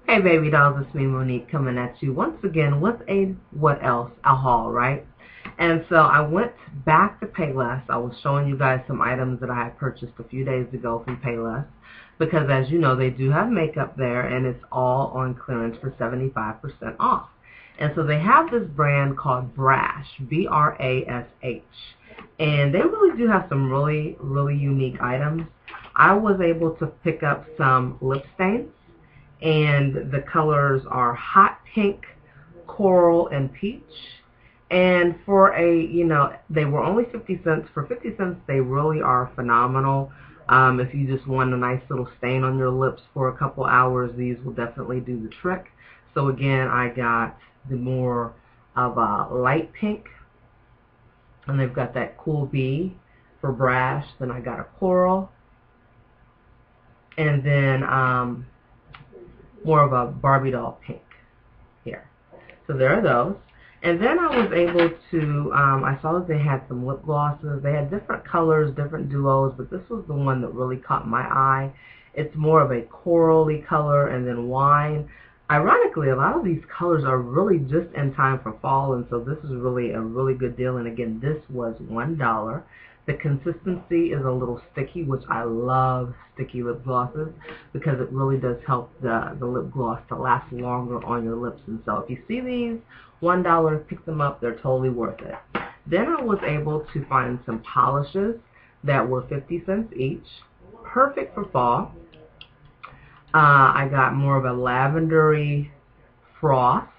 Hey baby dolls, it's me Monique coming at you once again with a haul, right? And so I went back to Payless. I was showing you guys some items that I had purchased a few days ago from Payless because as you know they do have makeup there and it's all on clearance for 75% off. And so they have this brand called Brash, B-R-A-S-H. And they really do have some really unique items. I was able to pick up some lip stains, and the colors are hot pink, coral, and peach. And for they were only 50 cents. For 50 cents, they really are phenomenal. If you just want a nice little stain on your lips for a couple hours, these will definitely do the trick. So again, I got the more of a light pink, and they've got that cool bee for Brash. Then I got a coral, and then more of a Barbie doll pink here. So there are those. And then I was able to, I saw that they had some lip glosses. They had different colors, different duos, but this was the one that really caught my eye. It's more of a corally color and then wine. Ironically, a lot of these colors are really just in time for fall, and so this is really a really good deal. And again, this was $1. The consistency is a little sticky, which I love sticky lip glosses because it really does help the lip gloss to last longer on your lips. And so if you see these, $1, pick them up. They're totally worth it. Then I was able to find some polishes that were 50 cents each, perfect for fall. I got more of a lavendery frost,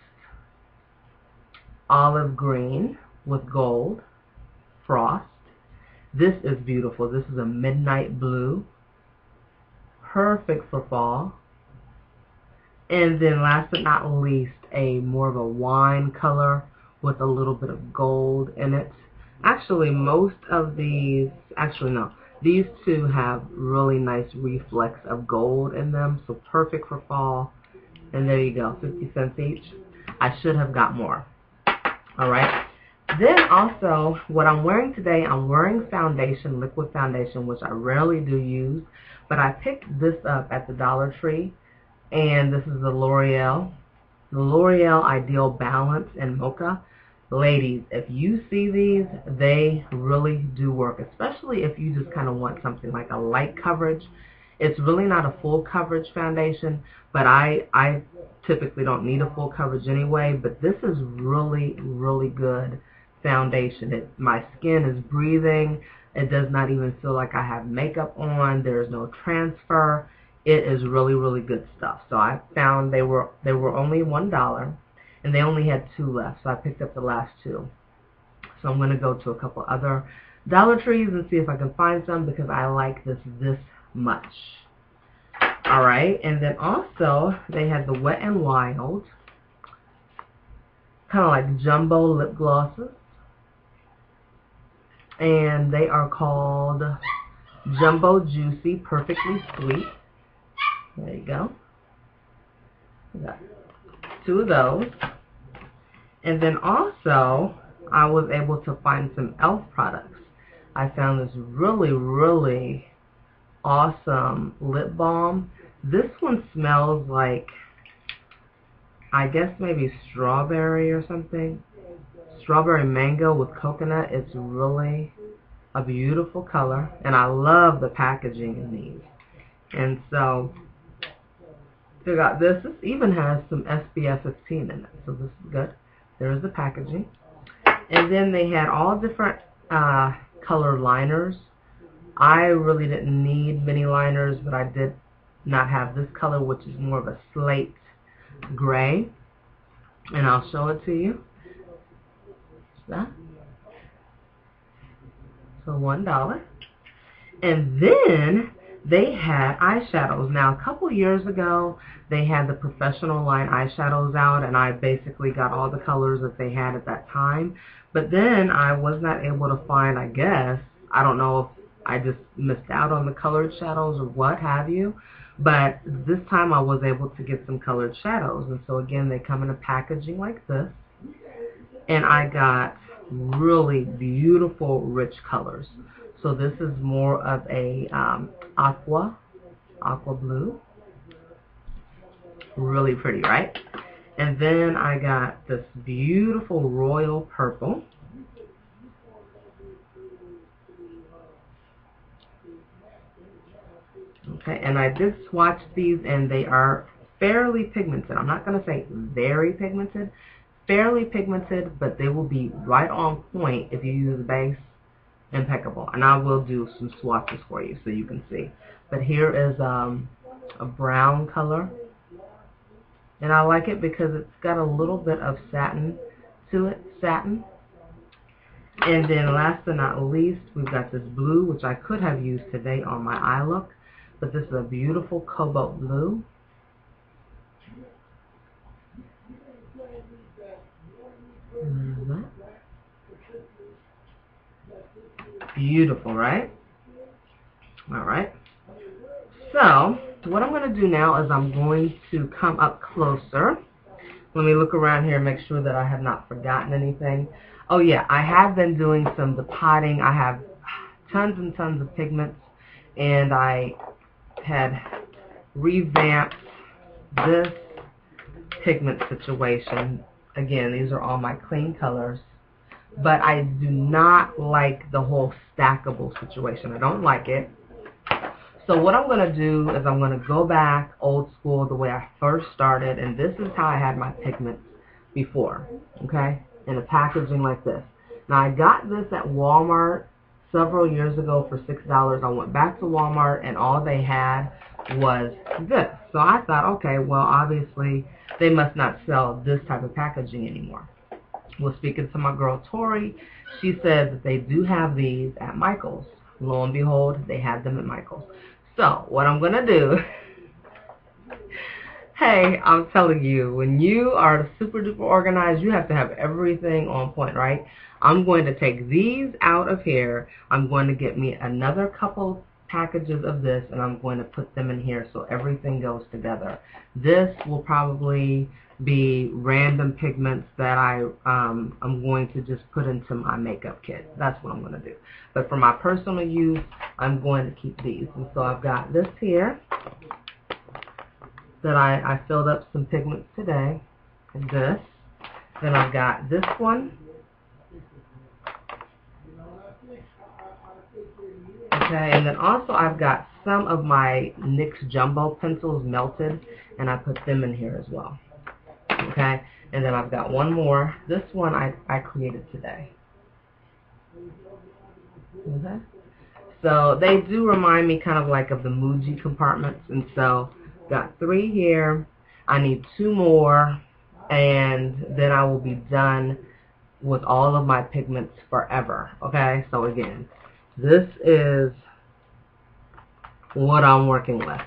olive green with gold frost. This is beautiful. This is a midnight blue, perfect for fall. And then last but not least, a more of a wine color with a little bit of gold in it. Actually, most of these, these two have really nice reflex of gold in them, so perfect for fall. And there you go, 50 cents each. I should have got more. All right. Then also, what I'm wearing today, I'm wearing foundation, liquid foundation, which I rarely do use, but I picked this up at the Dollar Tree, and this is the L'Oreal Ideal Balance in Mocha. Ladies, if you see these, they really do work, especially if you just kind of want something like a light coverage. It's really not a full coverage foundation, but I typically don't need a full coverage anyway, but this is really good foundation. My skin is breathing. It does not even feel like I have makeup on. There's no transfer. It is really good stuff. So I found they were only $1, and they only had 2 left, so I picked up the last 2. So I'm going to go to a couple other Dollar Trees and see if I can find some because I like this much. All right, and then also they had the Wet n Wild, kind of like jumbo lip glosses, and they are called Jumbo Juicy Perfectly Sweet. There you go. We got 2 of those. And then also, I was able to find some e.l.f. products. I found this really awesome lip balm. This one smells like, I guess maybe strawberry or something. Strawberry mango with coconut. It's really a beautiful color, and I love the packaging in these. And so, they got this. This even has some SPF 15 in it, so this is good. There's the packaging. And then they had all different color liners. I really didn't need many liners, but I did not have this color, which is more of a slate gray. And I'll show it to you. That. So $1. And then they had eyeshadows. Now, a couple years ago, they had the professional line eyeshadows out, and I basically got all the colors that they had at that time. But then I was not able to find, I guess, I don't know if I just missed out on the colored shadows or what have you. But this time I was able to get some colored shadows. And so again, they come in a packaging like this. And I got really beautiful, rich colors. So this is more of a aqua blue Really pretty, right? And then I got this beautiful royal purple. Okay, and I did swatch these, and they are fairly pigmented. I'm not going to say very pigmented, fairly pigmented, but they will be right on point if you use a base. Impeccable. And I will do some swatches for you so you can see. But here is a brown color, and I like it because it's got a little bit of satin to it, satin. And then last but not least, we've got this blue, which I could have used today on my eye look, but this is a beautiful cobalt blue. Beautiful, right? All right. So what I'm going to do now is I'm going to come up closer. Let me look around here and make sure that I have not forgotten anything. Oh yeah, I have been doing some depotting. I have tons and tons of pigments, and I had revamped this pigment situation. Again, these are all my clean colors, but I do not like the whole stackable situation. I don't like it. So what I'm going to do is I'm going to go back old school the way I first started, and this is how I had my pigments before, okay, in a packaging like this. Now I got this at Walmart several years ago for $6. I went back to Walmart, and all they had was this. So I thought, okay, well, obviously they must not sell this type of packaging anymore. Well, speaking to my girl Tori, she said that they do have these at Michael's. Lo and behold, they had them at Michael's. So what I'm going to do, hey, I'm telling you, when you are super duper organized, you have to have everything on point, right? I'm going to take these out of here. I'm going to get me another couple packages of this, and I'm going to put them in here so everything goes together. This will probably be random pigments that I'm going to just put into my makeup kit. That's what I'm going to do. But for my personal use, I'm going to keep these. And so I've got this here that I filled up some pigments today. And this. Then I've got this one. Okay, and then also I've got some of my NYX Jumbo pencils melted, and I put them in here as well. Okay, and then I've got one more. This one I created today. Okay, so they do remind me kind of like of the Muji compartments, and so got 3 here. I need 2 more, and then I will be done with all of my pigments forever. Okay, so again, this is what I'm working with.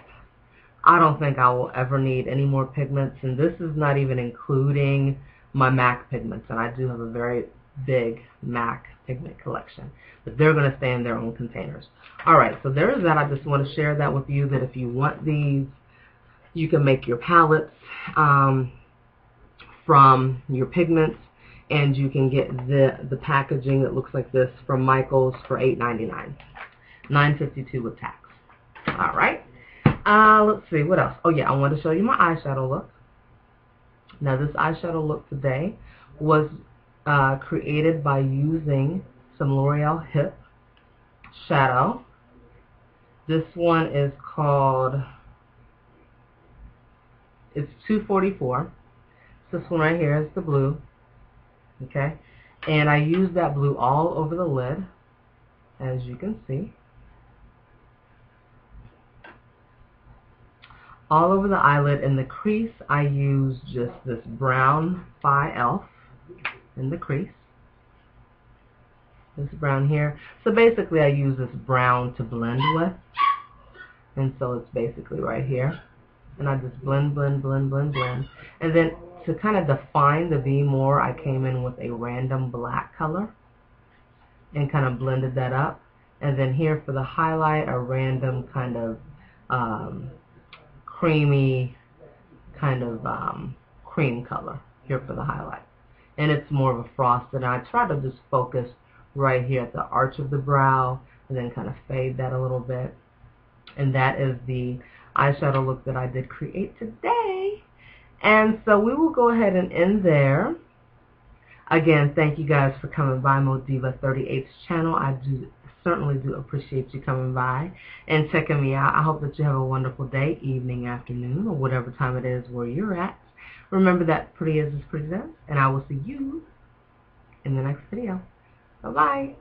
I don't think I will ever need any more pigments, and this is not even including my MAC pigments, and I do have a very big MAC pigment collection, but they're going to stay in their own containers. Alright, so there is that. I just want to share that with you, that if you want these, you can make your palettes from your pigments, and you can get the packaging that looks like this from Michael's for $8.99, $9.52 with tax. Alright. Let's see, what else? Oh yeah, I want to show you my eyeshadow look. Now this eyeshadow look today was created by using some L'Oreal Hip shadow. This one is called, it's 244. This one right here is the blue. Okay, and I use that blue all over the lid, as you can see. All over the eyelid. In the crease, I use just this brown Phi Elf in the crease. This brown here. So basically I use this brown to blend with. And so it's basically right here. And I just blend, blend, blend, blend, blend. And then to kind of define the V more, I came in with a random black color and kind of blended that up. And then here for the highlight, a random kind of creamy kind of cream color here for the highlight, and it's more of a frosted, and I try to just focus right here at the arch of the brow and then kind of fade that a little bit. And that is the eyeshadow look that I did create today. And so we will go ahead and end there. Again, thank you guys for coming by Modiva 38's channel. I certainly do appreciate you coming by and checking me out. I hope that you have a wonderful day, evening, afternoon, or whatever time it is where you're at. Remember that pretty is as pretty does, and I will see you in the next video. Bye-bye.